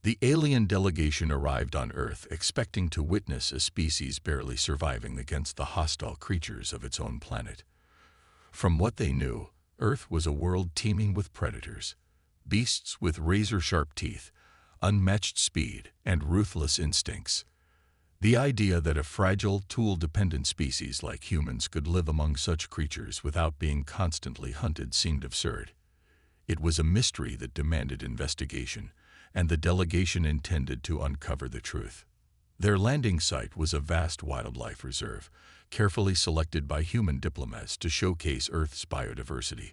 The alien delegation arrived on Earth expecting to witness a species barely surviving against the hostile creatures of its own planet. From what they knew, Earth was a world teeming with predators, beasts with razor-sharp teeth, unmatched speed, and ruthless instincts. The idea that a fragile, tool-dependent species like humans could live among such creatures without being constantly hunted seemed absurd. It was a mystery that demanded investigation, and the delegation intended to uncover the truth. Their landing site was a vast wildlife reserve, carefully selected by human diplomats to showcase Earth's biodiversity.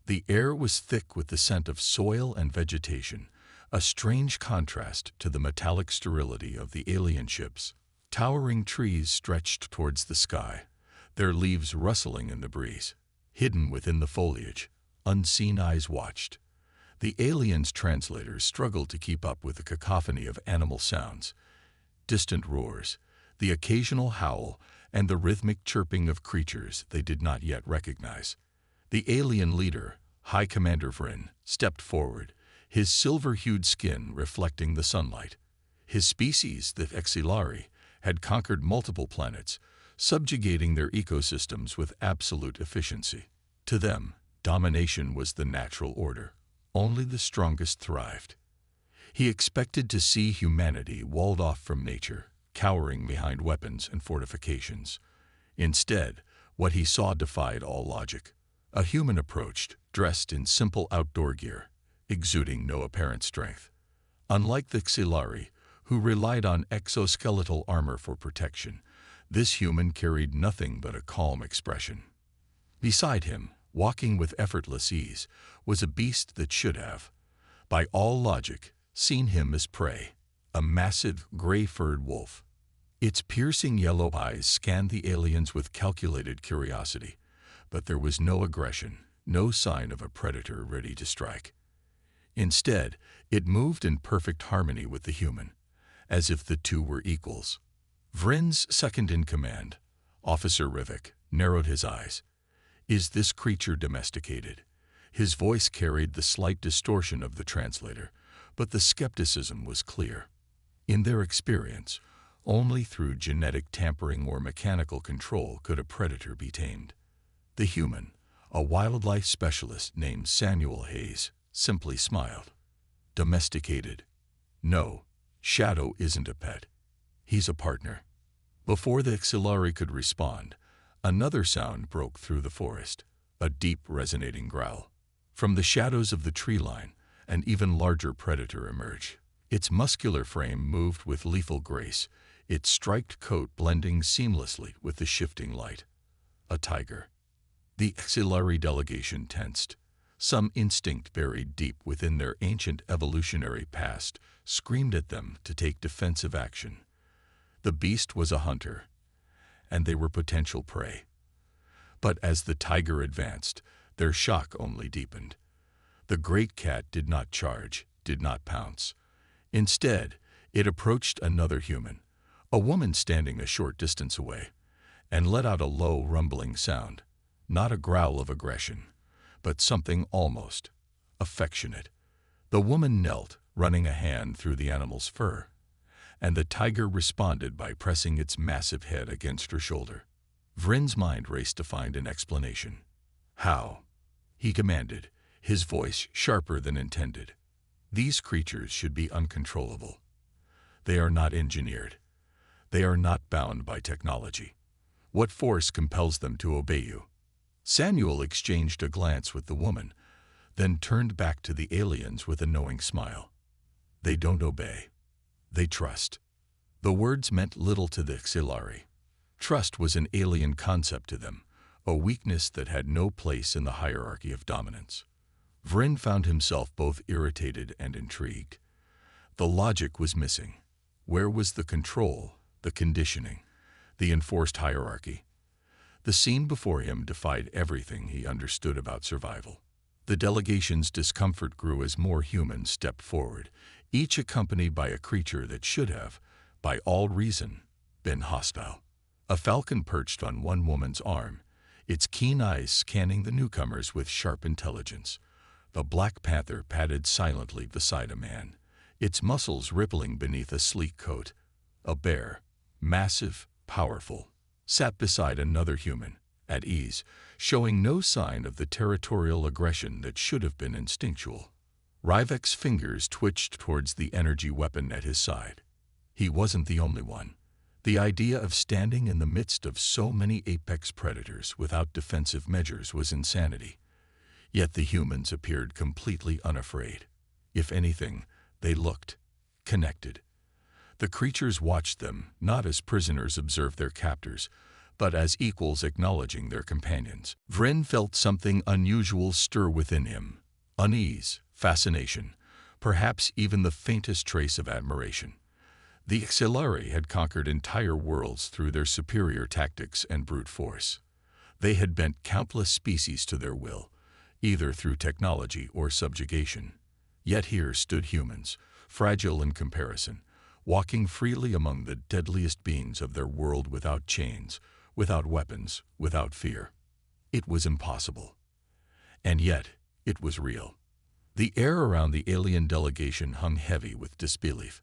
The air was thick with the scent of soil and vegetation, a strange contrast to the metallic sterility of the alien ships. Towering trees stretched towards the sky, their leaves rustling in the breeze. Hidden within the foliage, unseen eyes watched. The aliens' translators struggled to keep up with the cacophony of animal sounds, distant roars, the occasional howl, and the rhythmic chirping of creatures they did not yet recognize. The alien leader, High Commander Vrynn, stepped forward, his silver-hued skin reflecting the sunlight. His species, the Exilari, had conquered multiple planets, subjugating their ecosystems with absolute efficiency. To them, domination was the natural order. Only the strongest thrived. He expected to see humanity walled off from nature, cowering behind weapons and fortifications. Instead, what he saw defied all logic. A human approached, dressed in simple outdoor gear, exuding no apparent strength. Unlike the Xilari, who relied on exoskeletal armor for protection, this human carried nothing but a calm expression. Beside him, walking with effortless ease, was a beast that should have, by all logic, seen him as prey, a massive, gray-furred wolf. Its piercing yellow eyes scanned the aliens with calculated curiosity, but there was no aggression, no sign of a predator ready to strike. Instead, it moved in perfect harmony with the human, as if the two were equals. Vrynn's second-in-command, Officer Rivik, narrowed his eyes. Is this creature domesticated? His voice carried the slight distortion of the translator, but the skepticism was clear. In their experience, only through genetic tampering or mechanical control could a predator be tamed. The human, a wildlife specialist named Samuel Hayes, simply smiled. Domesticated? No, Shadow isn't a pet. He's a partner. Before the Xilari could respond, another sound broke through the forest, a deep, resonating growl. From the shadows of the tree line, an even larger predator emerged. Its muscular frame moved with lethal grace, its striped coat blending seamlessly with the shifting light. A tiger. The Xilari delegation tensed. Some instinct buried deep within their ancient evolutionary past screamed at them to take defensive action. The beast was a hunter, and they were potential prey. But as the tiger advanced, their shock only deepened. The great cat did not charge, did not pounce. Instead, it approached another human, a woman standing a short distance away, and let out a low, rumbling sound, not a growl of aggression, but something almost affectionate. The woman knelt, running a hand through the animal's fur, and the tiger responded by pressing its massive head against her shoulder. Vrynn's mind raced to find an explanation. How? He commanded, his voice sharper than intended. These creatures should be uncontrollable. They are not engineered. They are not bound by technology. What force compels them to obey you? Samuel exchanged a glance with the woman, then turned back to the aliens with a knowing smile. They don't obey. They trust. The words meant little to the Xilari. Trust was an alien concept to them, a weakness that had no place in the hierarchy of dominance. Vrynn found himself both irritated and intrigued. The logic was missing. Where was the control, the conditioning, the enforced hierarchy? The scene before him defied everything he understood about survival. The delegation's discomfort grew as more humans stepped forward, each accompanied by a creature that should have, by all reason, been hostile. A falcon perched on one woman's arm, its keen eyes scanning the newcomers with sharp intelligence. The black panther padded silently beside a man, its muscles rippling beneath a sleek coat. A bear, massive, powerful, sat beside another human, at ease, showing no sign of the territorial aggression that should have been instinctual. Ryvek's fingers twitched towards the energy weapon at his side. He wasn't the only one. The idea of standing in the midst of so many apex predators without defensive measures was insanity. Yet the humans appeared completely unafraid. If anything, they looked connected. The creatures watched them, not as prisoners observed their captors, but as equals acknowledging their companions. Vrynn felt something unusual stir within him. Unease, fascination, perhaps even the faintest trace of admiration. The Xelari had conquered entire worlds through their superior tactics and brute force. They had bent countless species to their will, either through technology or subjugation. Yet here stood humans, fragile in comparison, walking freely among the deadliest beings of their world without chains, without weapons, without fear. It was impossible. And yet, it was real. The air around the alien delegation hung heavy with disbelief.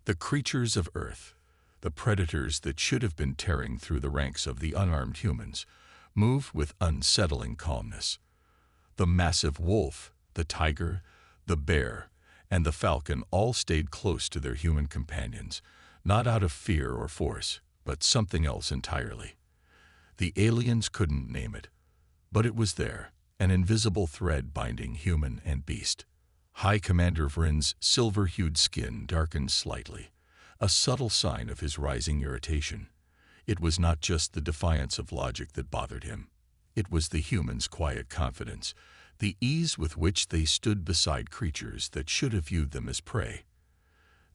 The creatures of Earth, the predators that should have been tearing through the ranks of the unarmed humans, moved with unsettling calmness. The massive wolf, the tiger, the bear, and the falcon all stayed close to their human companions, not out of fear or force, but something else entirely. The aliens couldn't name it, but it was there, an invisible thread binding human and beast. High Commander Vrynn's silver-hued skin darkened slightly, a subtle sign of his rising irritation. It was not just the defiance of logic that bothered him. It was the humans' quiet confidence, the ease with which they stood beside creatures that should have viewed them as prey.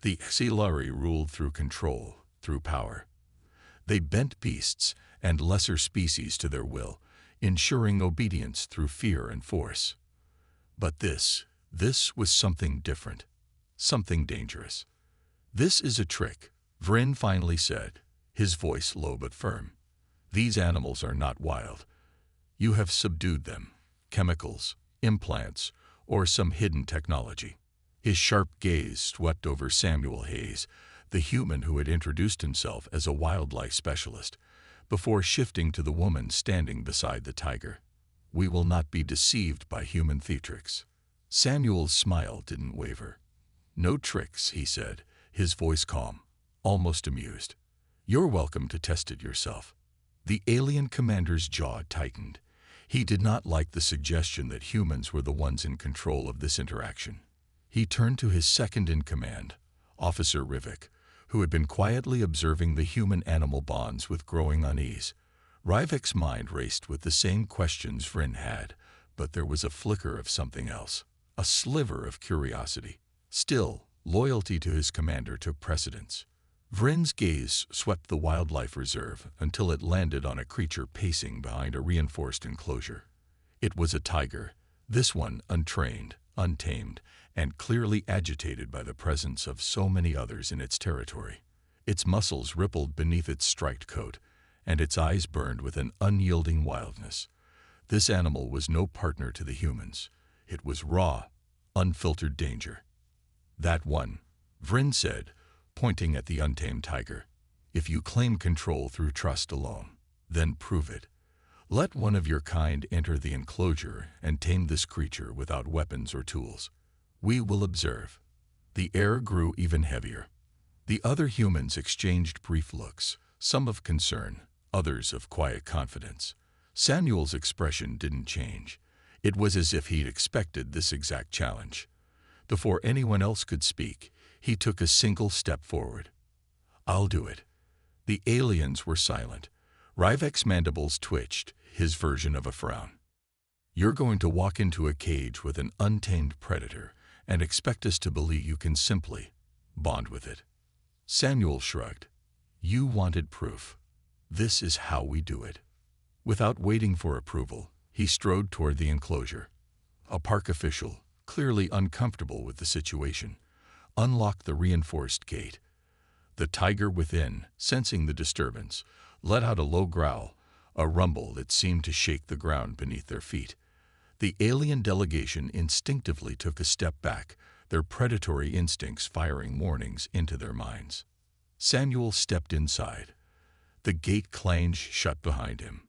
The Xelari ruled through control, through power. They bent beasts and lesser species to their will, ensuring obedience through fear and force. But this was something different, something dangerous. "This is a trick," Vrynn finally said, his voice low but firm. "These animals are not wild. You have subdued them. Chemicals, implants, or some hidden technology." His sharp gaze swept over Samuel Hayes, the human who had introduced himself as a wildlife specialist, before shifting to the woman standing beside the tiger. "We will not be deceived by human theatrics." Samuel's smile didn't waver. "No tricks," he said, his voice calm, almost amused. "You're welcome to test it yourself." The alien commander's jaw tightened. He did not like the suggestion that humans were the ones in control of this interaction. He turned to his second-in-command, Officer Rivik, who had been quietly observing the human-animal bonds with growing unease. Ryvik's mind raced with the same questions Vrynn had, but there was a flicker of something else, a sliver of curiosity. Still, loyalty to his commander took precedence. Vrynn's gaze swept the wildlife reserve until it landed on a creature pacing behind a reinforced enclosure. It was a tiger, this one untrained, untamed, and clearly agitated by the presence of so many others in its territory. Its muscles rippled beneath its striped coat, and its eyes burned with an unyielding wildness. This animal was no partner to the humans. It was raw, unfiltered danger. "That one," Vrynn said, pointing at the untamed tiger. "If you claim control through trust alone, then prove it. Let one of your kind enter the enclosure and tame this creature without weapons or tools. We will observe." The air grew even heavier. The other humans exchanged brief looks, some of concern, others of quiet confidence. Samuel's expression didn't change. It was as if he'd expected this exact challenge. Before anyone else could speak, he took a single step forward. "I'll do it." The aliens were silent. Ryvik's mandibles twitched, his version of a frown. "You're going to walk into a cage with an untamed predator and expect us to believe you can simply bond with it." Samuel shrugged. "You wanted proof. This is how we do it." Without waiting for approval, he strode toward the enclosure. A park official, clearly uncomfortable with the situation, unlocked the reinforced gate. The tiger within, sensing the disturbance, let out a low growl, a rumble that seemed to shake the ground beneath their feet. The alien delegation instinctively took a step back, their predatory instincts firing warnings into their minds. Samuel stepped inside. The gate clanged shut behind him.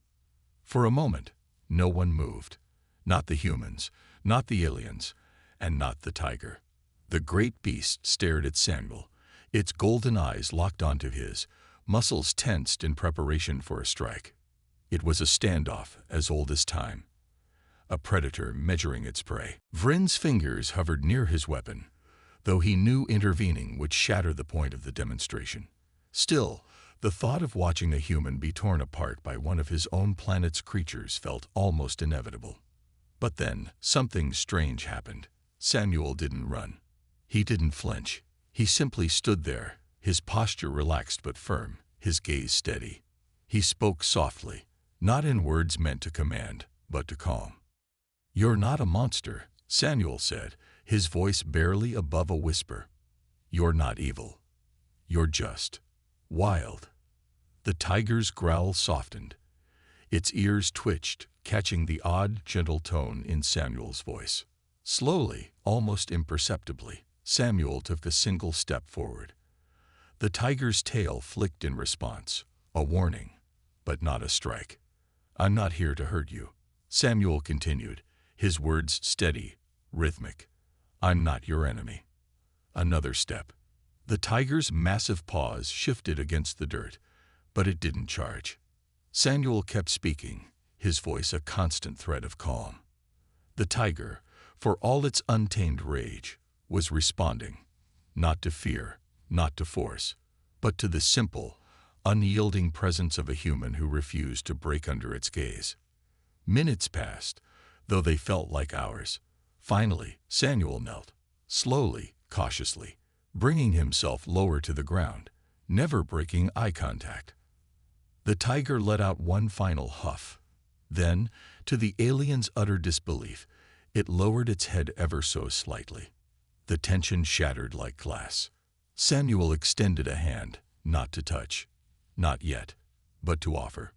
For a moment, no one moved. Not the humans, not the aliens, and not the tiger. The great beast stared at Samuel, its golden eyes locked onto his, muscles tensed in preparation for a strike. It was a standoff as old as time. A predator measuring its prey. Vrynn's fingers hovered near his weapon, though he knew intervening would shatter the point of the demonstration. Still, the thought of watching a human be torn apart by one of his own planet's creatures felt almost inevitable. But then, something strange happened. Samuel didn't run. He didn't flinch. He simply stood there, his posture relaxed but firm, his gaze steady. He spoke softly, not in words meant to command, but to calm. "You're not a monster," Samuel said, his voice barely above a whisper. "You're not evil. You're just wild." The tiger's growl softened. Its ears twitched, catching the odd, gentle tone in Samuel's voice. Slowly, almost imperceptibly, Samuel took a single step forward. The tiger's tail flicked in response, a warning, but not a strike. "I'm not here to hurt you," Samuel continued, his words steady, rhythmic. "I'm not your enemy." Another step. The tiger's massive paws shifted against the dirt, but it didn't charge. Samuel kept speaking, his voice a constant thread of calm. The tiger, for all its untamed rage, was responding, not to fear, not to force, but to the simple, unyielding presence of a human who refused to break under its gaze. Minutes passed, though they felt like hours. Finally, Samuel knelt, slowly, cautiously, bringing himself lower to the ground, never breaking eye contact. The tiger let out one final huff. Then, to the alien's utter disbelief, it lowered its head ever so slightly. The tension shattered like glass. Samuel extended a hand, not to touch, not yet, but to offer.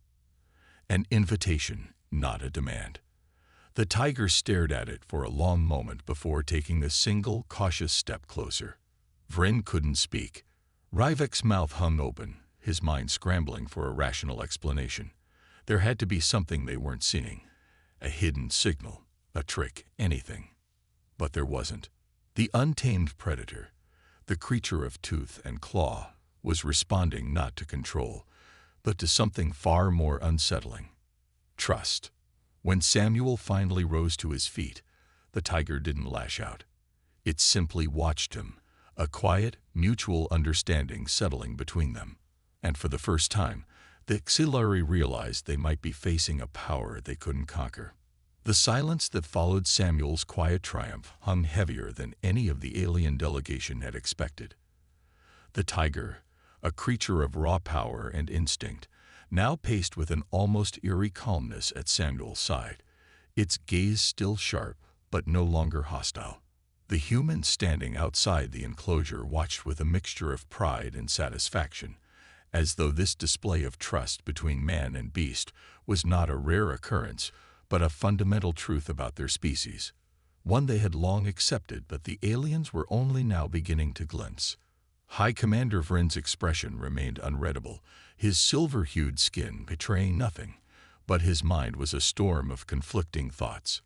An invitation, not a demand. The tiger stared at it for a long moment before taking a single, cautious step closer. Vrynn couldn't speak. Ryvik's mouth hung open, his mind scrambling for a rational explanation. There had to be something they weren't seeing. A hidden signal, a trick, anything. But there wasn't. The untamed predator, the creature of tooth and claw, was responding not to control, but to something far more unsettling. Trust. When Samuel finally rose to his feet, the tiger didn't lash out. It simply watched him, a quiet, mutual understanding settling between them. And for the first time, the Xilari realized they might be facing a power they couldn't conquer. The silence that followed Samuel's quiet triumph hung heavier than any of the alien delegation had expected. The tiger, a creature of raw power and instinct, now paced with an almost eerie calmness at Samuel's side, its gaze still sharp but no longer hostile. The humans standing outside the enclosure watched with a mixture of pride and satisfaction, as though this display of trust between man and beast was not a rare occurrence, but a fundamental truth about their species, one they had long accepted but the aliens were only now beginning to glimpse. High Commander Vrynn's expression remained unreadable, his silver-hued skin betraying nothing, but his mind was a storm of conflicting thoughts.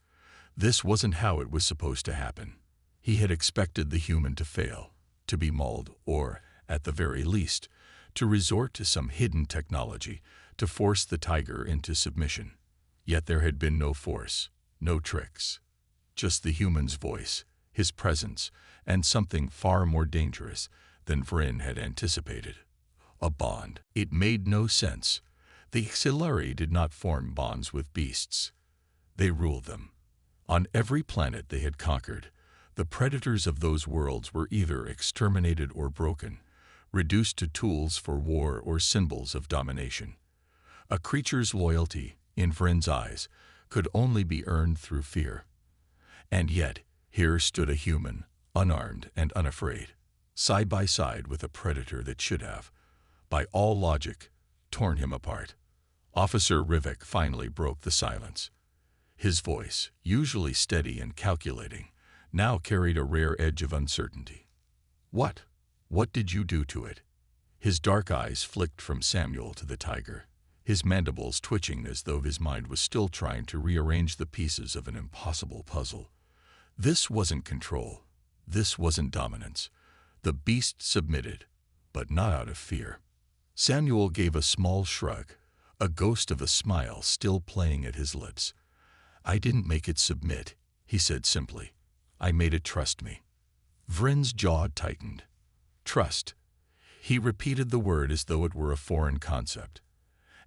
This wasn't how it was supposed to happen. He had expected the human to fail, to be mauled, or, at the very least, to resort to some hidden technology to force the tiger into submission. Yet there had been no force, no tricks, just the human's voice, his presence, and something far more dangerous than Vrynn had anticipated. A bond. It made no sense. The Xilari did not form bonds with beasts. They ruled them. On every planet they had conquered, the predators of those worlds were either exterminated or broken, reduced to tools for war or symbols of domination. A creature's loyalty, in Vrynn's eyes, could only be earned through fear. And yet, here stood a human, unarmed and unafraid, side by side with a predator that should have, by all logic, torn him apart. Officer Ryvik finally broke the silence. His voice, usually steady and calculating, now carried a rare edge of uncertainty. "What? What did you do to it?" His dark eyes flicked from Samuel to the tiger, his mandibles twitching as though his mind was still trying to rearrange the pieces of an impossible puzzle. This wasn't control. This wasn't dominance. The beast submitted, but not out of fear. Samuel gave a small shrug, a ghost of a smile still playing at his lips. "I didn't make it submit," he said simply. "I made it trust me." Vrynn's jaw tightened. Trust. He repeated the word as though it were a foreign concept.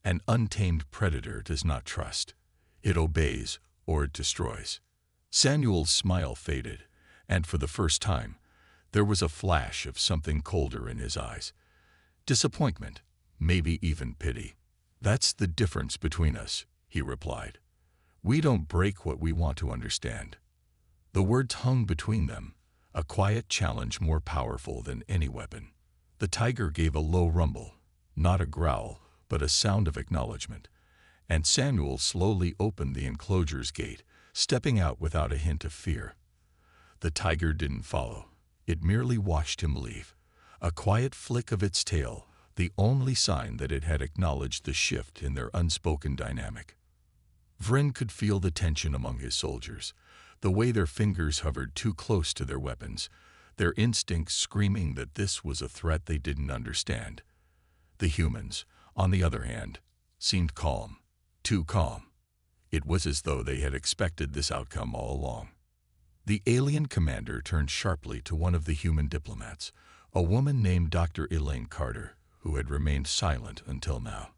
An untamed predator does not trust. It obeys or it destroys. Samuel's smile faded, and for the first time, there was a flash of something colder in his eyes. Disappointment, maybe even pity. "That's the difference between us," he replied. "We don't break what we want to understand." The words hung between them, a quiet challenge more powerful than any weapon. The tiger gave a low rumble, not a growl, but a sound of acknowledgement, and Samuel slowly opened the enclosure's gate, stepping out without a hint of fear. The tiger didn't follow. It merely watched him leave, a quiet flick of its tail, the only sign that it had acknowledged the shift in their unspoken dynamic. Vrynn could feel the tension among his soldiers, the way their fingers hovered too close to their weapons, their instincts screaming that this was a threat they didn't understand. The humans, on the other hand, seemed calm, too calm. It was as though they had expected this outcome all along. The alien commander turned sharply to one of the human diplomats, a woman named Dr. Elaine Carter, who had remained silent until now.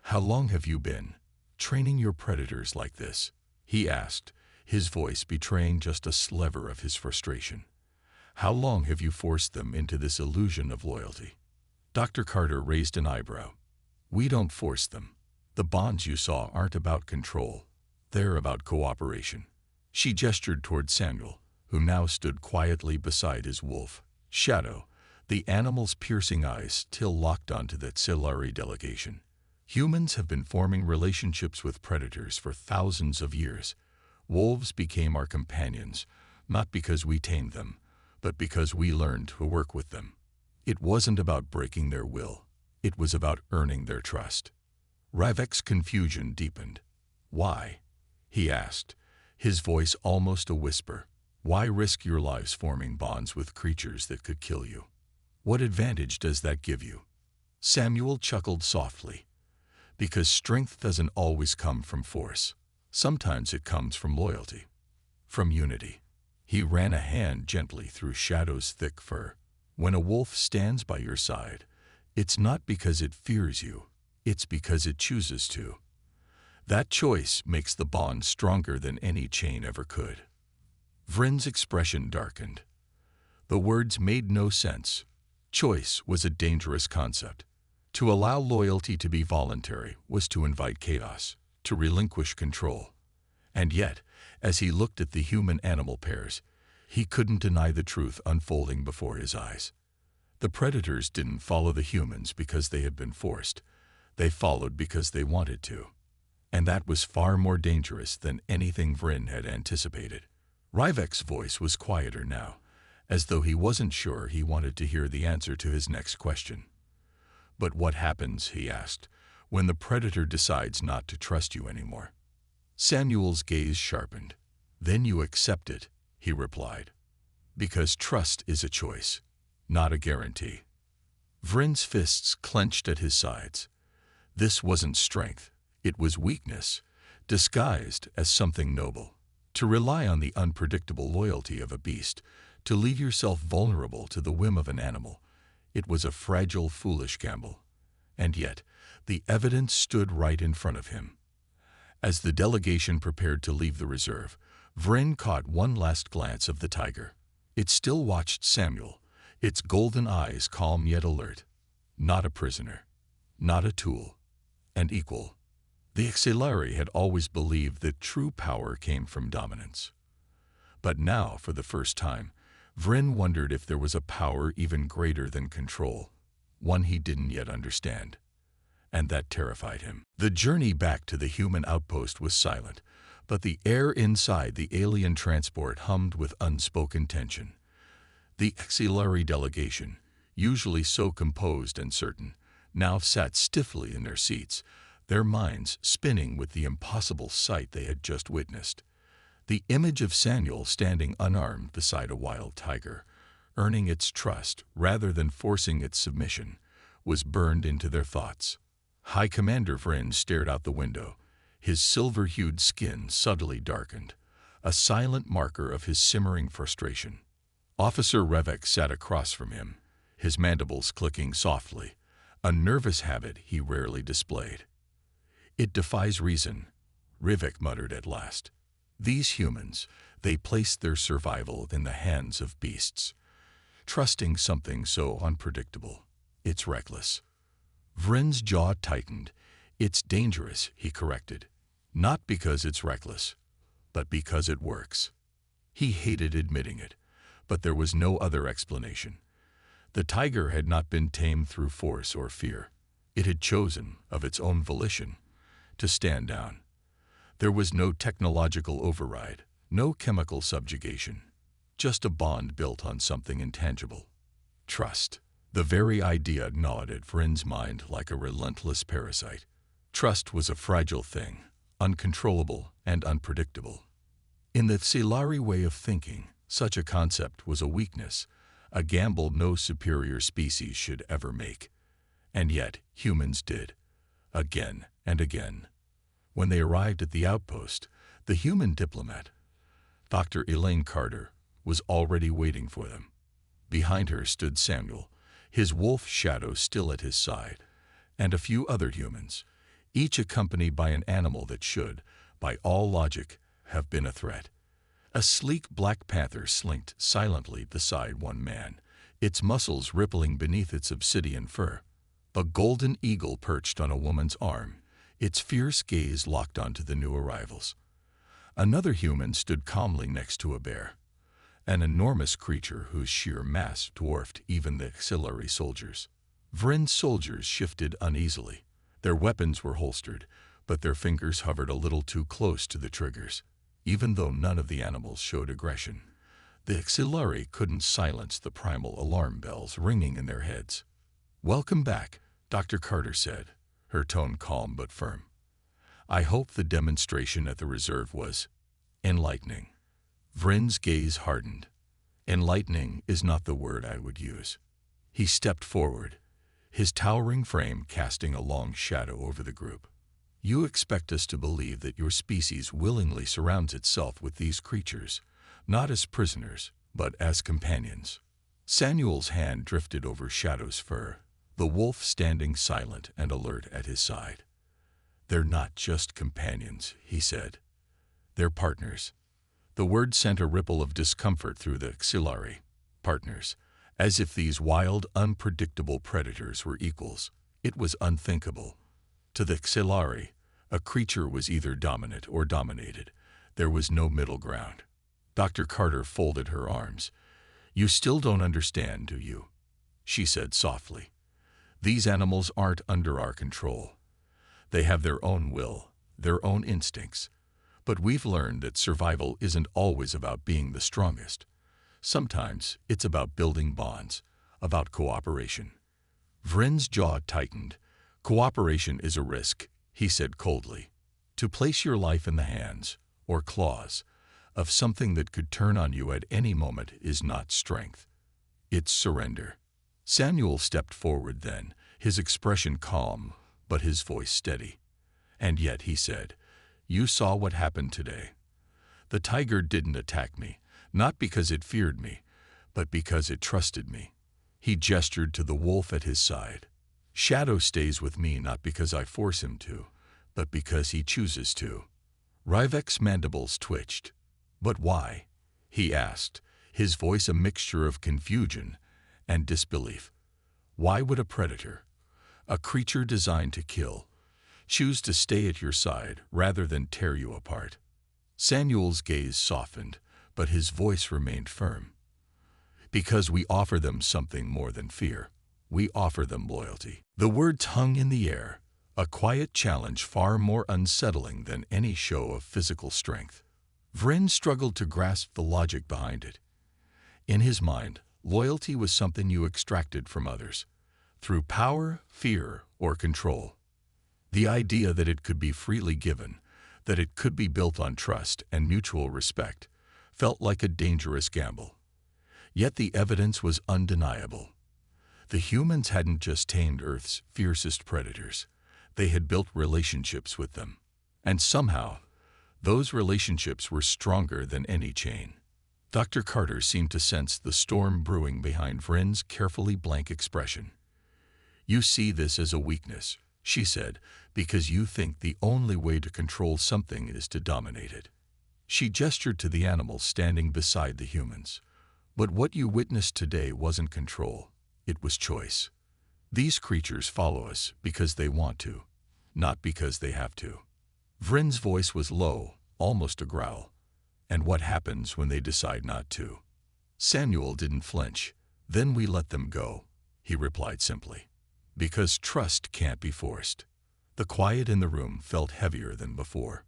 "How long have you been training your predators like this?" he asked, his voice betraying just a sliver of his frustration. "How long have you forced them into this illusion of loyalty?" Dr. Carter raised an eyebrow. "We don't force them. The bonds you saw aren't about control. They're about cooperation." She gestured toward Samuel, who now stood quietly beside his wolf, Shadow, the animal's piercing eyes still locked onto that Silari delegation. "Humans have been forming relationships with predators for thousands of years. Wolves became our companions, not because we tamed them, but because we learned to work with them. It wasn't about breaking their will. It was about earning their trust." Ryvek's confusion deepened. "Why?" he asked, his voice almost a whisper. "Why risk your lives forming bonds with creatures that could kill you? What advantage does that give you?" Samuel chuckled softly. "Because strength doesn't always come from force. Sometimes it comes from loyalty, from unity." He ran a hand gently through Shadow's thick fur. "When a wolf stands by your side, it's not because it fears you, it's because it chooses to. That choice makes the bond stronger than any chain ever could." Vrynn's expression darkened. The words made no sense. Choice was a dangerous concept. To allow loyalty to be voluntary was to invite chaos, to relinquish control. And yet, as he looked at the human-animal pairs, he couldn't deny the truth unfolding before his eyes. The predators didn't follow the humans because they had been forced. They followed because they wanted to. And that was far more dangerous than anything Vrynn had anticipated. Ryvek's voice was quieter now, as though he wasn't sure he wanted to hear the answer to his next question. "But what happens," he asked, "when the predator decides not to trust you anymore?" Samuel's gaze sharpened. "Then you accept it," he replied. "Because trust is a choice, not a guarantee." Vrynn's fists clenched at his sides. This wasn't strength. It was weakness, disguised as something noble. To rely on the unpredictable loyalty of a beast, to leave yourself vulnerable to the whim of an animal, it was a fragile, foolish gamble. And yet, the evidence stood right in front of him. As the delegation prepared to leave the reserve, Vrynn caught one last glance of the tiger. It still watched Samuel, its golden eyes calm yet alert. Not a prisoner, not a tool, an equal. The Xelari had always believed that true power came from dominance. But now, for the first time, Vrynn wondered if there was a power even greater than control, one he didn't yet understand. And that terrified him. The journey back to the human outpost was silent, but the air inside the alien transport hummed with unspoken tension. The auxiliary delegation, usually so composed and certain, now sat stiffly in their seats, their minds spinning with the impossible sight they had just witnessed. The image of Samuel standing unarmed beside a wild tiger, earning its trust rather than forcing its submission, was burned into their thoughts. High Commander Vrynn stared out the window, his silver-hued skin subtly darkened, a silent marker of his simmering frustration. Officer Revek sat across from him, his mandibles clicking softly, a nervous habit he rarely displayed. "It defies reason," Revek muttered at last. "These humans, they placed their survival in the hands of beasts. Trusting something so unpredictable, it's reckless." Vrynn's jaw tightened. "It's dangerous," he corrected. "Not because it's reckless, but because it works." He hated admitting it, but there was no other explanation. The tiger had not been tamed through force or fear. It had chosen, of its own volition, to stand down. There was no technological override, no chemical subjugation, just a bond built on something intangible. Trust. The very idea gnawed at Vrynn's mind like a relentless parasite. Trust was a fragile thing, uncontrollable and unpredictable. In the Tsilari way of thinking, such a concept was a weakness, a gamble no superior species should ever make. And yet humans did, again and again. When they arrived at the outpost, the human diplomat, Dr. Elaine Carter, was already waiting for them. Behind her stood Samuel, his wolf shadow still at his side, and a few other humans, each accompanied by an animal that should, by all logic, have been a threat. A sleek black panther slinked silently beside one man, its muscles rippling beneath its obsidian fur. A golden eagle perched on a woman's arm, its fierce gaze locked onto the new arrivals. Another human stood calmly next to a bear, an enormous creature whose sheer mass dwarfed even the auxiliary soldiers. Vrynn's soldiers shifted uneasily. Their weapons were holstered, but their fingers hovered a little too close to the triggers. Even though none of the animals showed aggression, the auxiliary couldn't silence the primal alarm bells ringing in their heads. "Welcome back," Dr. Carter said, her tone calm but firm. "I hope the demonstration at the reserve was enlightening." Vrynn's gaze hardened. "Enlightening is not the word I would use." He stepped forward, his towering frame casting a long shadow over the group. "You expect us to believe that your species willingly surrounds itself with these creatures, not as prisoners, but as companions." Samuel's hand drifted over Shadow's fur, the wolf standing silent and alert at his side. "They're not just companions," he said. "They're partners." The word sent a ripple of discomfort through the auxiliary. Partners. As if these wild, unpredictable predators were equals. It was unthinkable. To the auxiliary, a creature was either dominant or dominated. There was no middle ground. Dr. Carter folded her arms. "You still don't understand, do you?" she said softly. "These animals aren't under our control. They have their own will, their own instincts. But we've learned that survival isn't always about being the strongest. Sometimes it's about building bonds, about cooperation." Vrynn's jaw tightened. "Cooperation is a risk," he said coldly. "To place your life in the hands, or claws, of something that could turn on you at any moment is not strength. It's surrender." Samuel stepped forward then, his expression calm, but his voice steady. "And yet," he said, "you saw what happened today. The tiger didn't attack me, not because it feared me, but because it trusted me." He gestured to the wolf at his side. "Shadow stays with me not because I force him to, but because he chooses to." Rivek's mandibles twitched. "But why?" he asked, his voice a mixture of confusion and disbelief. "Why would a predator, a creature designed to kill, choose to stay at your side rather than tear you apart?" Samuel's gaze softened, but his voice remained firm. "Because we offer them something more than fear. We offer them loyalty." The words hung in the air, A quiet challenge far more unsettling than any show of physical strength. Vrynn struggled to grasp the logic behind it. In his mind, loyalty was something you extracted from others, through power, fear, or control. The idea that it could be freely given, that it could be built on trust and mutual respect, felt like a dangerous gamble. Yet the evidence was undeniable. The humans hadn't just tamed Earth's fiercest predators. They had built relationships with them. And somehow, those relationships were stronger than any chain. Dr. Carter seemed to sense the storm brewing behind Vrynn's carefully blank expression. "You see this as a weakness," she said, "because you think the only way to control something is to dominate it." She gestured to the animals standing beside the humans. "But what you witnessed today wasn't control. It was choice. These creatures follow us because they want to, not because they have to." Vrynn's voice was low, almost a growl. "And what happens when they decide not to?" Samuel didn't flinch. "Then we let them go," he replied simply. "Because trust can't be forced." The quiet in the room felt heavier than before.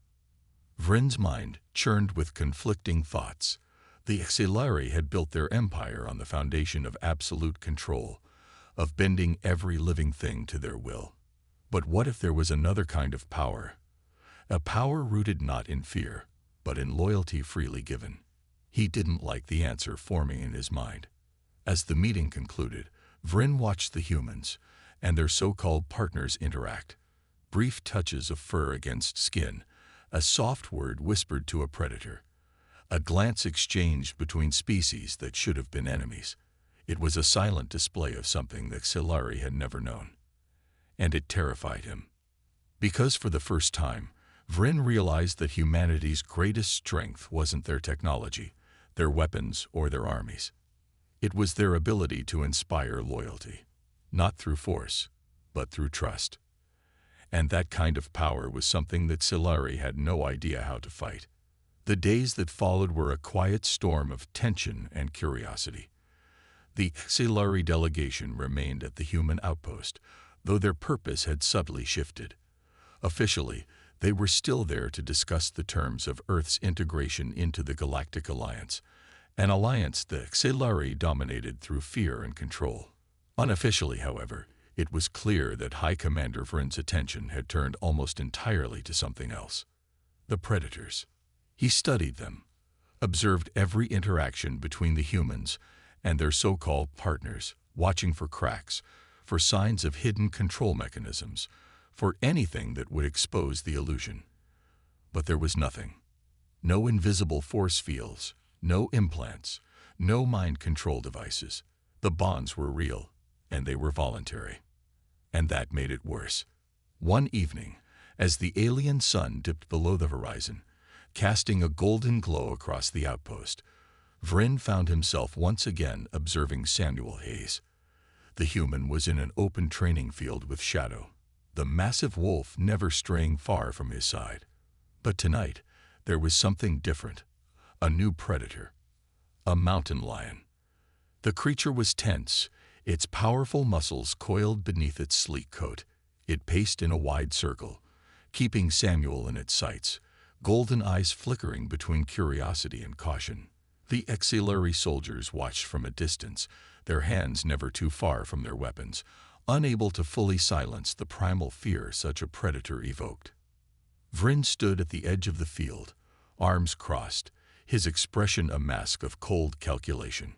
Vrynn's mind churned with conflicting thoughts. The Xelari had built their empire on the foundation of absolute control, of bending every living thing to their will. But what if there was another kind of power? A power rooted not in fear, but in loyalty freely given. He didn't like the answer forming in his mind. As the meeting concluded, Vrynn watched the humans and their so-called partners interact. Brief touches of fur against skin, a soft word whispered to a predator, a glance exchanged between species that should have been enemies. It was a silent display of something that Xelari had never known. And it terrified him. Because for the first time, Vrynn realized that humanity's greatest strength wasn't their technology, their weapons, or their armies. It was their ability to inspire loyalty, not through force, but through trust. And that kind of power was something that Xelari had no idea how to fight. The days that followed were a quiet storm of tension and curiosity. The Xelari delegation remained at the human outpost, though their purpose had subtly shifted. Officially, they were still there to discuss the terms of Earth's integration into the Galactic Alliance, an alliance the Xelari dominated through fear and control. Unofficially, however, it was clear that High Commander Vrynn's attention had turned almost entirely to something else: the predators. He studied them, observed every interaction between the humans and their so-called partners, watching for cracks, for signs of hidden control mechanisms, for anything that would expose the illusion. But there was nothing. No invisible force fields, no implants, no mind control devices. The bonds were real, and they were voluntary. And that made it worse. One evening, as the alien sun dipped below the horizon, casting a golden glow across the outpost, Vrynn found himself once again observing Samuel Hayes. The human was in an open training field with Shadow, the massive wolf never straying far from his side. But tonight, there was something different. A new predator. A mountain lion. The creature was tense, its powerful muscles coiled beneath its sleek coat. It paced in a wide circle, keeping Samuel in its sights, golden eyes flickering between curiosity and caution. The Xelari soldiers watched from a distance, their hands never too far from their weapons, unable to fully silence the primal fear such a predator evoked. Vrynn stood at the edge of the field, arms crossed, his expression a mask of cold calculation.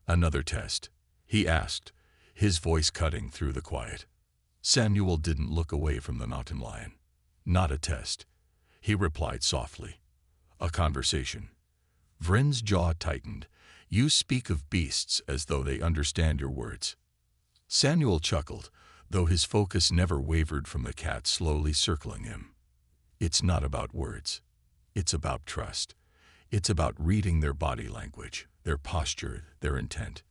"Another test?" he asked, his voice cutting through the quiet. Samuel didn't look away from the mountain lion. "Not a test," he replied softly. "A conversation." Vrynn's jaw tightened. "You speak of beasts as though they understand your words." Samuel chuckled, though his focus never wavered from the cat slowly circling him. "It's not about words. It's about trust. It's about reading their body language, their posture, their intent.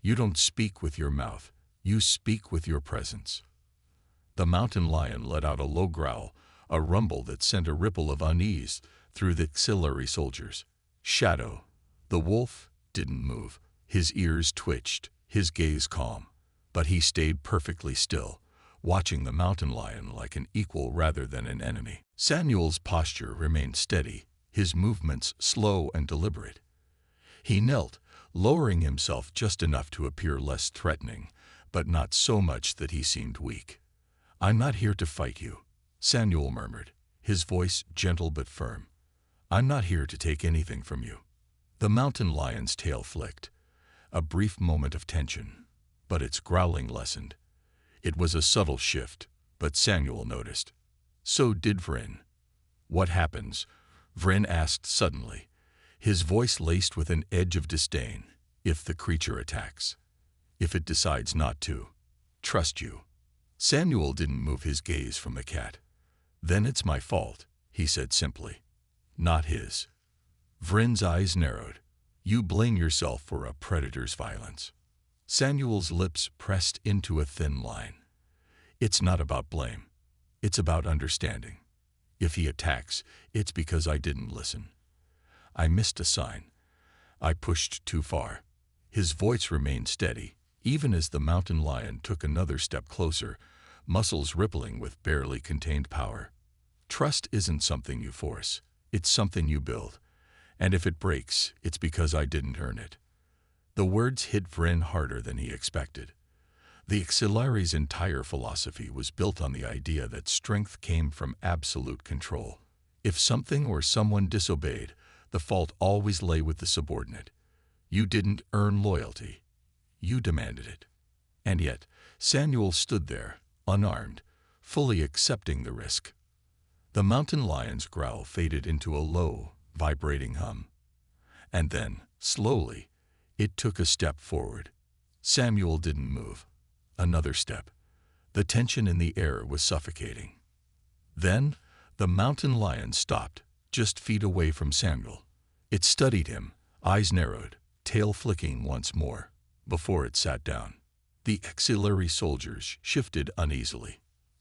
You don't speak with your mouth. You speak with your presence." The mountain lion let out a low growl, a rumble that sent a ripple of unease through the Xelari soldiers. Shadow, the wolf, didn't move. His ears twitched, his gaze calm. But he stayed perfectly still, watching the mountain lion like an equal rather than an enemy. Samuel's posture remained steady, his movements slow and deliberate. He knelt, lowering himself just enough to appear less threatening, but not so much that he seemed weak. "I'm not here to fight you," Samuel murmured, his voice gentle but firm. "I'm not here to take anything from you." The mountain lion's tail flicked. A brief moment of tension, but its growling lessened. It was a subtle shift, but Samuel noticed. So did Vrynn. "What happens?" Vrynn asked suddenly, his voice laced with an edge of disdain. "If the creature attacks? If it decides not to? Trust you?" Samuel didn't move his gaze from the cat. "Then it's my fault," he said simply. "Not his." Vrynn's eyes narrowed. "You blame yourself for a predator's violence." Samuel's lips pressed into a thin line. "It's not about blame. It's about understanding. If he attacks, it's because I didn't listen. I missed a sign. I pushed too far." His voice remained steady, even as the mountain lion took another step closer, muscles rippling with barely contained power. "Trust isn't something you force. It's something you build. And if it breaks, it's because I didn't earn it." The words hit Vrynn harder than he expected. The Xylari's entire philosophy was built on the idea that strength came from absolute control. If something or someone disobeyed, the fault always lay with the subordinate. You didn't earn loyalty. You demanded it. And yet, Samuel stood there, unarmed, fully accepting the risk. The mountain lion's growl faded into a low, vibrating hum. And then, slowly, it took a step forward. Samuel didn't move. Another step. The tension in the air was suffocating. Then, the mountain lion stopped, just feet away from Samuel. It studied him, eyes narrowed, tail flicking once more, before it sat down. The Xylari soldiers shifted uneasily.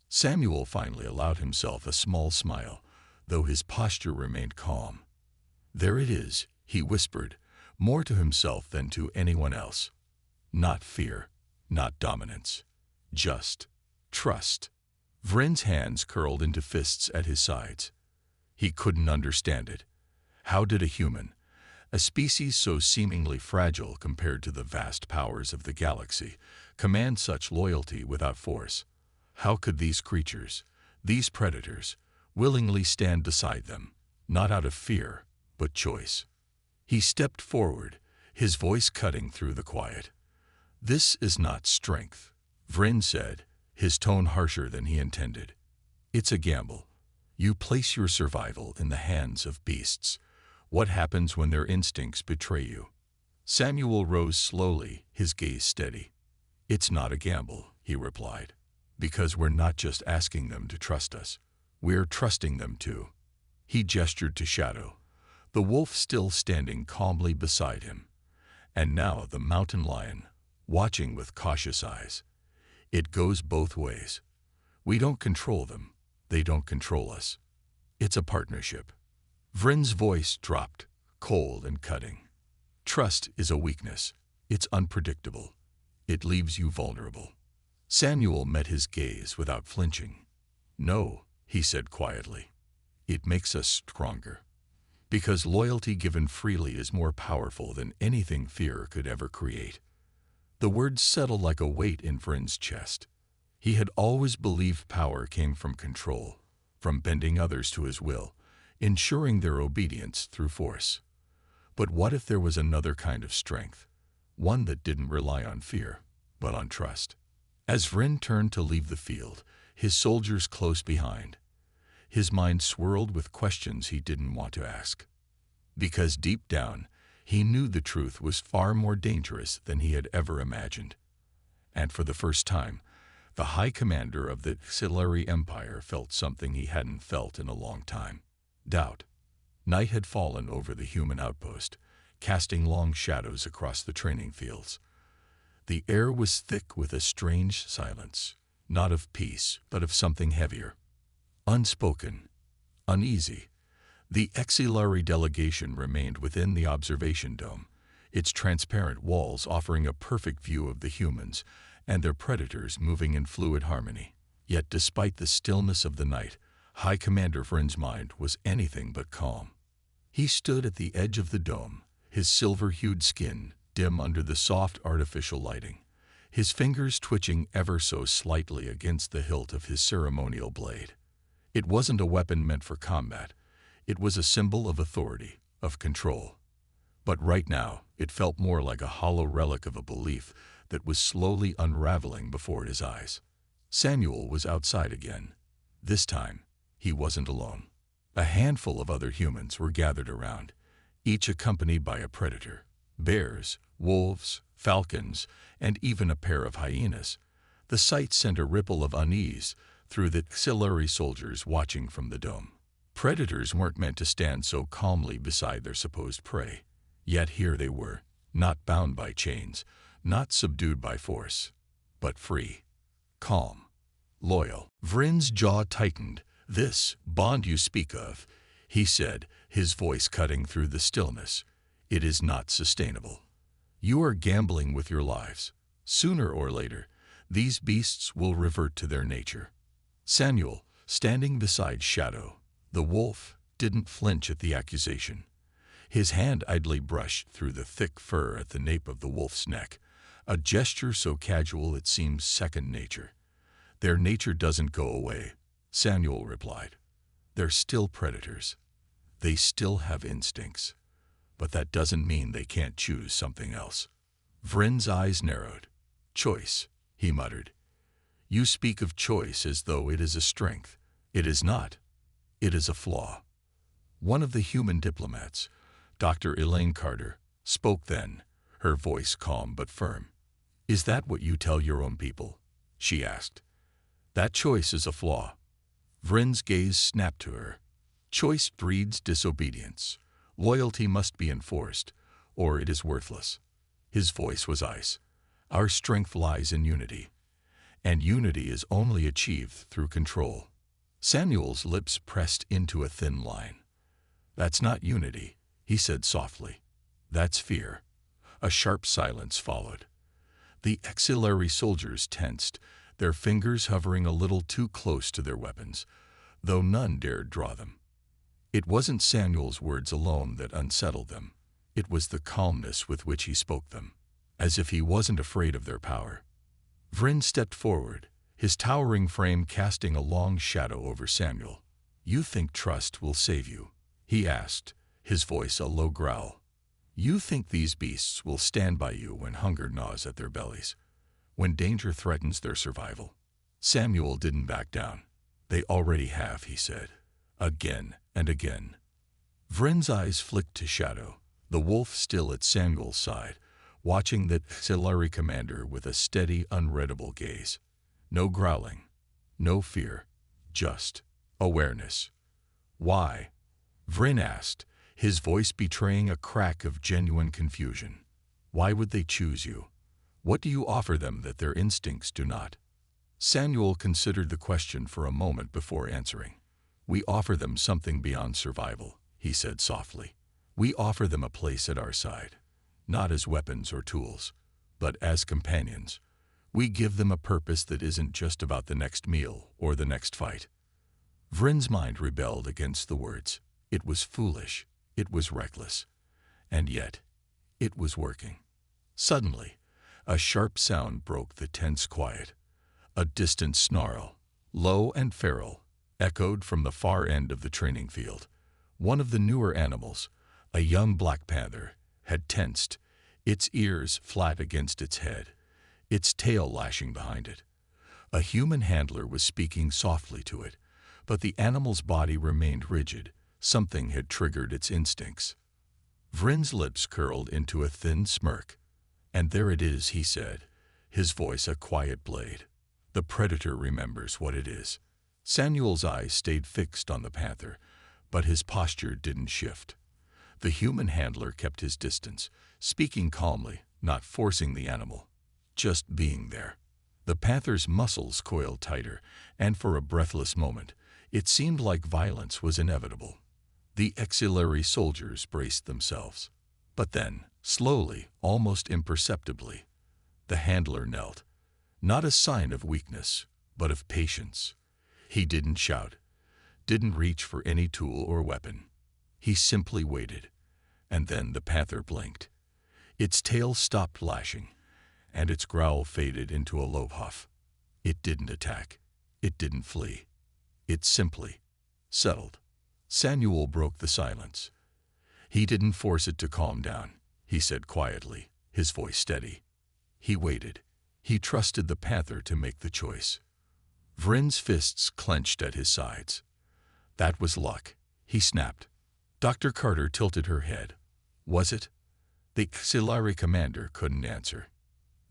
Samuel finally allowed himself a small smile, though his posture remained calm. "There it is," he whispered, more to himself than to anyone else. "Not fear, not dominance. Just trust." Vrynn's hands curled into fists at his sides. He couldn't understand it. How did a human, a species so seemingly fragile compared to the vast powers of the galaxy, command such loyalty without force? How could these creatures, these predators, willingly stand beside them, not out of fear, but choice? He stepped forward, his voice cutting through the quiet. "This is not strength," Vrynn said, his tone harsher than he intended. "It's a gamble. You place your survival in the hands of beasts. What happens when their instincts betray you?" Samuel rose slowly, his gaze steady. "It's not a gamble," he replied, "because we're not just asking them to trust us. We're trusting them too." He gestured to Shadow, the wolf still standing calmly beside him, and now the mountain lion, watching with cautious eyes. "It goes both ways. We don't control them. They don't control us. It's a partnership." Vrynn's voice dropped, cold and cutting. "Trust is a weakness. It's unpredictable. It leaves you vulnerable." Samuel met his gaze without flinching. "No," he said quietly. "It makes us stronger. Because loyalty given freely is more powerful than anything fear could ever create." The words settled like a weight in Vrynn's chest. He had always believed power came from control, from bending others to his will, ensuring their obedience through force. But what if there was another kind of strength, one that didn't rely on fear, but on trust? As Vrynn turned to leave the field, his soldiers close behind, his mind swirled with questions he didn't want to ask. Because deep down, he knew the truth was far more dangerous than he had ever imagined. And for the first time, the High Commander of the Xylari Empire felt something he hadn't felt in a long time: doubt. Night had fallen over the human outpost, casting long shadows across the training fields. The air was thick with a strange silence, not of peace, but of something heavier. Unspoken, uneasy. The Xylari delegation remained within the observation dome, its transparent walls offering a perfect view of the humans and their predators moving in fluid harmony. Yet despite the stillness of the night, High Commander Vrynn's mind was anything but calm. He stood at the edge of the dome, his silver-hued skin dim under the soft artificial lighting, his fingers twitching ever so slightly against the hilt of his ceremonial blade. It wasn't a weapon meant for combat. It was a symbol of authority, of control. But right now, it felt more like a hollow relic of a belief that was slowly unraveling before his eyes. Samuel was outside again. This time, he wasn't alone. A handful of other humans were gathered around, each accompanied by a predator. Bears, wolves, falcons, and even a pair of hyenas. The sight sent a ripple of unease through the auxiliary soldiers watching from the dome. Predators weren't meant to stand so calmly beside their supposed prey. Yet here they were, not bound by chains, not subdued by force, but free, calm, loyal. Vrynn's jaw tightened. "This bond you speak of," he said, his voice cutting through the stillness, "it is not sustainable. You are gambling with your lives. Sooner or later, these beasts will revert to their nature." Samuel, standing beside Shadow, the wolf, didn't flinch at the accusation. His hand idly brushed through the thick fur at the nape of the wolf's neck, a gesture so casual it seemed second nature. "Their nature doesn't go away," Samuel replied. "They're still predators. They still have instincts. But that doesn't mean they can't choose something else." Vrynn's eyes narrowed. "Choice," he muttered. "You speak of choice as though it is a strength. It is not. It is a flaw." One of the human diplomats, Dr. Elaine Carter, spoke then, her voice calm but firm. "Is that what you tell your own people?" she asked. "That choice is a flaw." Vrynn's gaze snapped to her. "Choice breeds disobedience. Loyalty must be enforced, or it is worthless." His voice was ice. "Our strength lies in unity, and unity is only achieved through control." Samuel's lips pressed into a thin line. "That's not unity," he said softly. "That's fear." A sharp silence followed. The auxiliary soldiers tensed, their fingers hovering a little too close to their weapons, though none dared draw them. It wasn't Samuel's words alone that unsettled them. It was the calmness with which he spoke them, as if he wasn't afraid of their power. Vrynn stepped forward, his towering frame casting a long shadow over Samuel. "You think trust will save you?" he asked, his voice a low growl. "You think these beasts will stand by you when hunger gnaws at their bellies, when danger threatens their survival?" Samuel didn't back down. "They already have," he said, again and again. Vrynn's eyes flicked to Shadow, the wolf still at Samuel's side, watching the auxiliary commander with a steady, unreadable gaze. No growling, no fear, just awareness. "Why?" Vrynn asked, his voice betraying a crack of genuine confusion. "Why would they choose you? What do you offer them that their instincts do not?" Samuel considered the question for a moment before answering. "We offer them something beyond survival," he said softly. "We offer them a place at our side, not as weapons or tools, but as companions. We give them a purpose that isn't just about the next meal or the next fight." Vrynn's mind rebelled against the words. It was foolish, it was reckless, and yet it was working. Suddenly, a sharp sound broke the tense quiet. A distant snarl, low and feral, echoed from the far end of the training field. One of the newer animals, a young black panther, had tensed, its ears flat against its head, its tail lashing behind it. A human handler was speaking softly to it, but the animal's body remained rigid. Something had triggered its instincts. Vrynn's lips curled into a thin smirk. "And there it is," he said, his voice a quiet blade. "The predator remembers what it is." Samuel's eyes stayed fixed on the panther, but his posture didn't shift. The human handler kept his distance, speaking calmly, not forcing the animal, just being there. The panther's muscles coiled tighter, and for a breathless moment, it seemed like violence was inevitable. The auxiliary soldiers braced themselves. But then, slowly, almost imperceptibly, the handler knelt. Not a sign of weakness, but of patience. He didn't shout, didn't reach for any tool or weapon. He simply waited, and then the panther blinked. Its tail stopped lashing, and its growl faded into a low huff. It didn't attack. It didn't flee. It simply settled. Samuel broke the silence. He didn't force it to calm down, he said quietly, his voice steady. He waited. He trusted the panther to make the choice. Vrynn's fists clenched at his sides. That was luck, he snapped. Dr. Carter tilted her head. Was it? The HFY commander couldn't answer.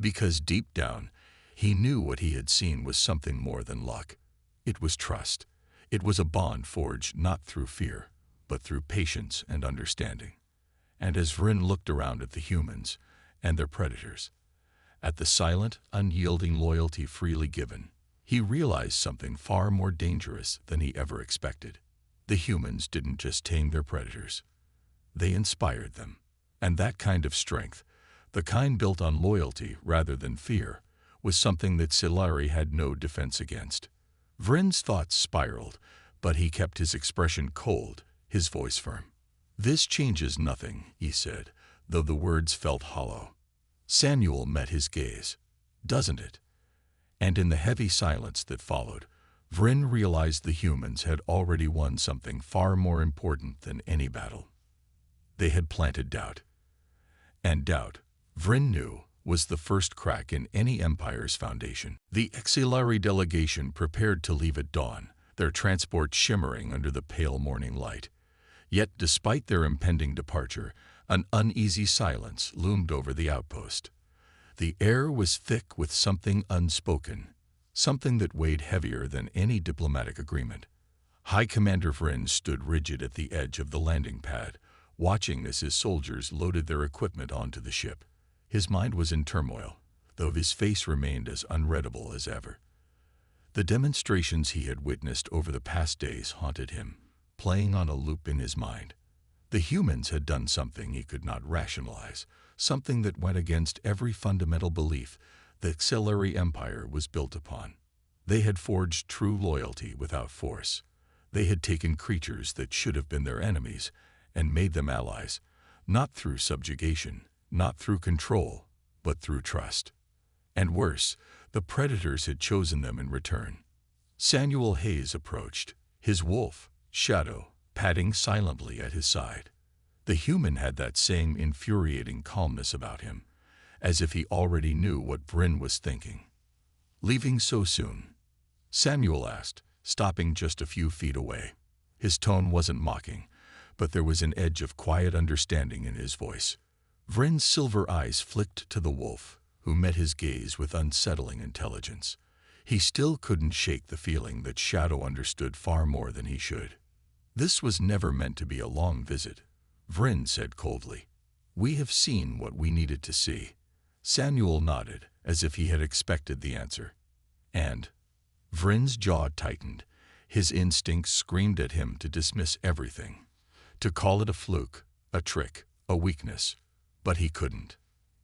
Because deep down, he knew what he had seen was something more than luck. It was trust. It was a bond forged not through fear, but through patience and understanding. And as Vrynn looked around at the humans and their predators, at the silent, unyielding loyalty freely given, he realized something far more dangerous than he ever expected. The humans didn't just tame their predators. They inspired them. And that kind of strength, the kind built on loyalty rather than fear, was something that Silari had no defense against. Vrynn's thoughts spiraled, but he kept his expression cold, his voice firm. This changes nothing, he said, though the words felt hollow. Samuel met his gaze. Doesn't it? And in the heavy silence that followed, Vrynn realized the humans had already won something far more important than any battle. They had planted doubt. And doubt, Vrynn knew, was the first crack in any empire's foundation. The HFY delegation prepared to leave at dawn, their transport shimmering under the pale morning light. Yet despite their impending departure, an uneasy silence loomed over the outpost. The air was thick with something unspoken, something that weighed heavier than any diplomatic agreement. High Commander Vrynn stood rigid at the edge of the landing pad, watching as his soldiers loaded their equipment onto the ship. His mind was in turmoil, though his face remained as unreadable as ever. The demonstrations he had witnessed over the past days haunted him, playing on a loop in his mind. The humans had done something he could not rationalize, something that went against every fundamental belief the HFY Empire was built upon. They had forged true loyalty without force. They had taken creatures that should have been their enemies and made them allies, not through subjugation, not through control, but through trust. And worse, the predators had chosen them in return. Samuel Hayes approached, his wolf, Shadow, padding silently at his side. The human had that same infuriating calmness about him, as if he already knew what Vrynn was thinking. "Leaving so soon?" Samuel asked, stopping just a few feet away. His tone wasn't mocking, but there was an edge of quiet understanding in his voice. Vrynn's silver eyes flicked to the wolf, who met his gaze with unsettling intelligence. He still couldn't shake the feeling that Shadow understood far more than he should. "This was never meant to be a long visit," Vrynn said coldly. "We have seen what we needed to see." Samuel nodded, as if he had expected the answer. And Vrynn's jaw tightened. His instincts screamed at him to dismiss everything, to call it a fluke, a trick, a weakness. But he couldn't.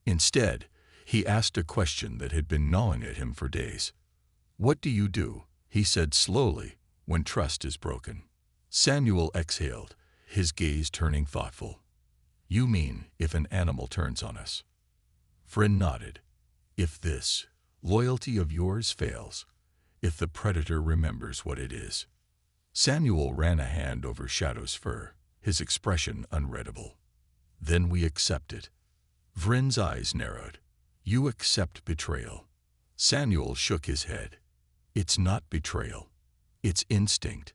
Instead, he asked a question that had been gnawing at him for days. "What do you do," he said slowly, "when trust is broken?" Samuel exhaled, his gaze turning thoughtful. "You mean if an animal turns on us?" Vrynn nodded. "If this loyalty of yours fails, if the predator remembers what it is." Samuel ran a hand over Shadow's fur, his expression unreadable. "Then we accept it." Vrynn's eyes narrowed. "You accept betrayal." Samuel shook his head. "It's not betrayal. It's instinct.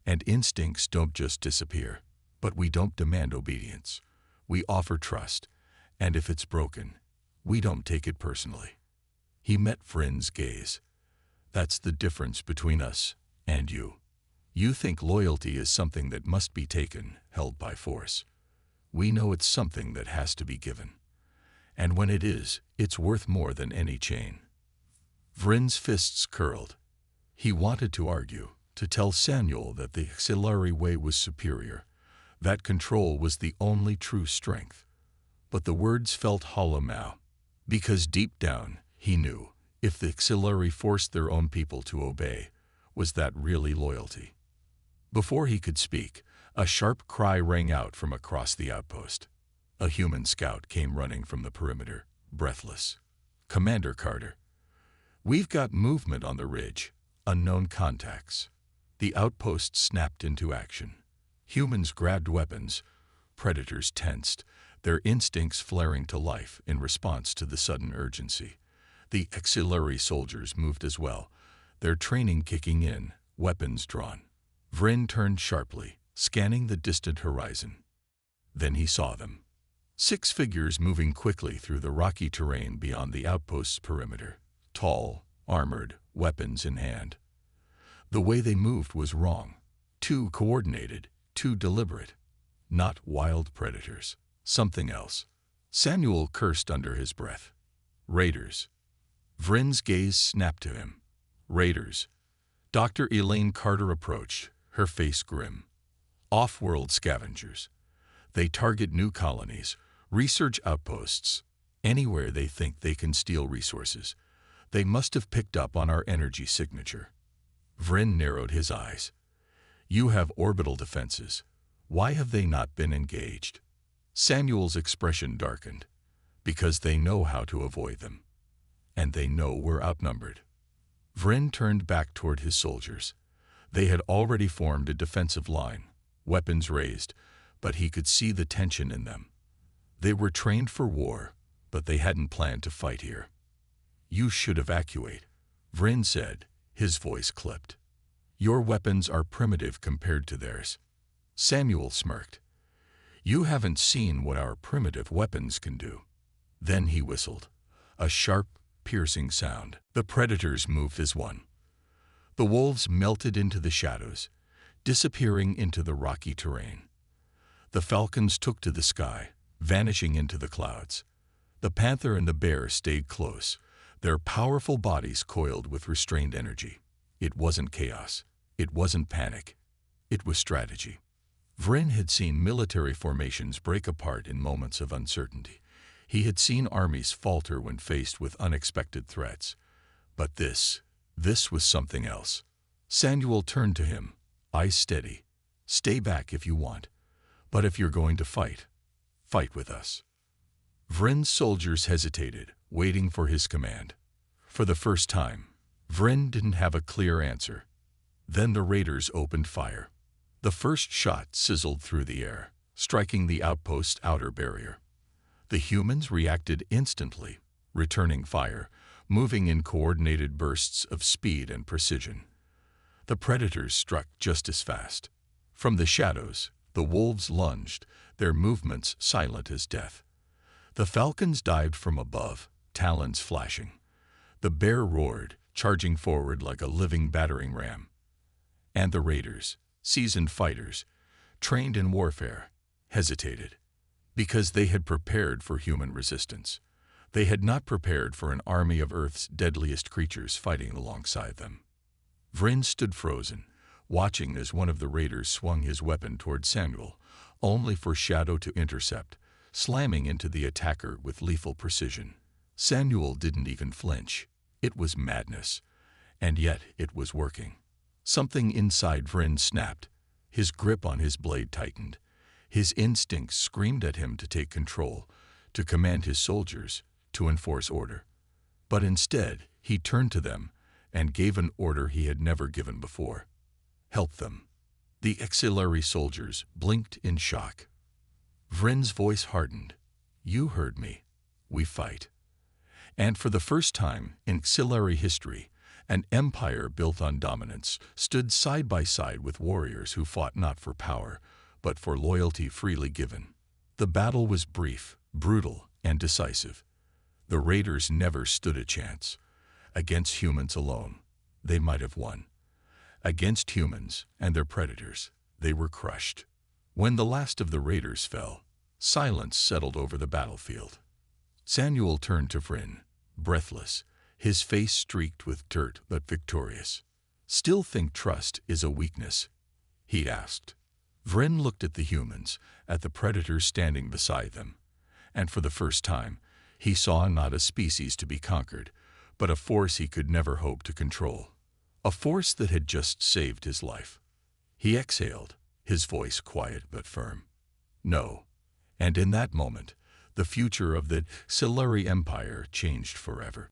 And instincts don't just disappear. But we don't demand obedience. We offer trust. And if it's broken, we don't take it personally." He met Vrynn's gaze. "That's the difference between us and you. You think loyalty is something that must be taken, held by force. We know it's something that has to be given. And when it is, it's worth more than any chain." Vrynn's fists curled. He wanted to argue, to tell Samuel that the HFY way was superior, that control was the only true strength. But the words felt hollow now, because deep down, he knew, If the auxiliary forced their own people to obey, was that really loyalty? Before he could speak, a sharp cry rang out from across the outpost. A human scout came running from the perimeter, breathless. "Commander Carter, we've got movement on the ridge. Unknown contacts." The outpost snapped into action. Humans grabbed weapons. Predators tensed, their instincts flaring to life in response to the sudden urgency. The auxiliary soldiers moved as well, their training kicking in, weapons drawn. Vrynn turned sharply, scanning the distant horizon. Then he saw them. 6 figures moving quickly through the rocky terrain beyond the outpost's perimeter. Tall, armored, weapons in hand. The way they moved was wrong. Too coordinated, too deliberate. Not wild predators. Something else. Samuel cursed under his breath. Raiders. Vrynn's gaze snapped to him. Raiders. Dr. Elaine Carter approached, her face grim. Off-world scavengers. They target new colonies, research outposts, anywhere they think they can steal resources. They must have picked up on our energy signature. Vrynn narrowed his eyes. You have orbital defenses. Why have they not been engaged? Samuel's expression darkened. Because they know how to avoid them. And they know we're outnumbered. Vrynn turned back toward his soldiers. They had already formed a defensive line, weapons raised, but he could see the tension in them. They were trained for war, but they hadn't planned to fight here. You should evacuate, Vrynn said, his voice clipped. Your weapons are primitive compared to theirs. Samuel smirked. You haven't seen what our primitive weapons can do. Then he whistled, a sharp, piercing sound. The predators moved as one. The wolves melted into the shadows, disappearing into the rocky terrain. The falcons took to the sky, vanishing into the clouds. The panther and the bear stayed close, their powerful bodies coiled with restrained energy. It wasn't chaos. It wasn't panic. It was strategy. Vrynn had seen military formations break apart in moments of uncertainty. He had seen armies falter when faced with unexpected threats. But this was something else. Samuel turned to him, eyes steady. Stay back if you want. But if you're going to fight, fight with us. Vrynn's soldiers hesitated, waiting for his command. For the first time, Vrynn didn't have a clear answer. Then the raiders opened fire. The first shot sizzled through the air, striking the outpost's outer barrier. The humans reacted instantly, returning fire, moving in coordinated bursts of speed and precision. The predators struck just as fast. From the shadows, the wolves lunged, their movements silent as death. The falcons dived from above, talons flashing. The bear roared, charging forward like a living battering ram. And the raiders, seasoned fighters, trained in warfare, hesitated. Because they had prepared for human resistance. They had not prepared for an army of Earth's deadliest creatures fighting alongside them. Vrynn stood frozen, watching as one of the raiders swung his weapon toward Samuel, only for Shadow to intercept, slamming into the attacker with lethal precision. Samuel didn't even flinch. It was madness. And yet it was working. Something inside Vrynn snapped. His grip on his blade tightened. His instincts screamed at him to take control, to command his soldiers, to enforce order. But instead, he turned to them and gave an order he had never given before. Help them. The auxiliary soldiers blinked in shock. Vrynn's voice hardened. You heard me. We fight. And for the first time in auxiliary history, an empire built on dominance stood side by side with warriors who fought not for power, but for loyalty freely given. The battle was brief, brutal, and decisive. The raiders never stood a chance. Against humans alone, they might have won. Against humans and their predators, they were crushed. When the last of the raiders fell, silence settled over the battlefield. Samuel turned to Vrynn, breathless, his face streaked with dirt but victorious. Still think trust is a weakness? He asked. Vrynn looked at the humans, at the predators standing beside them, and for the first time, he saw not a species to be conquered, but a force he could never hope to control. A force that had just saved his life. He exhaled, his voice quiet but firm. No. And in that moment, the future of the Siluri Empire changed forever.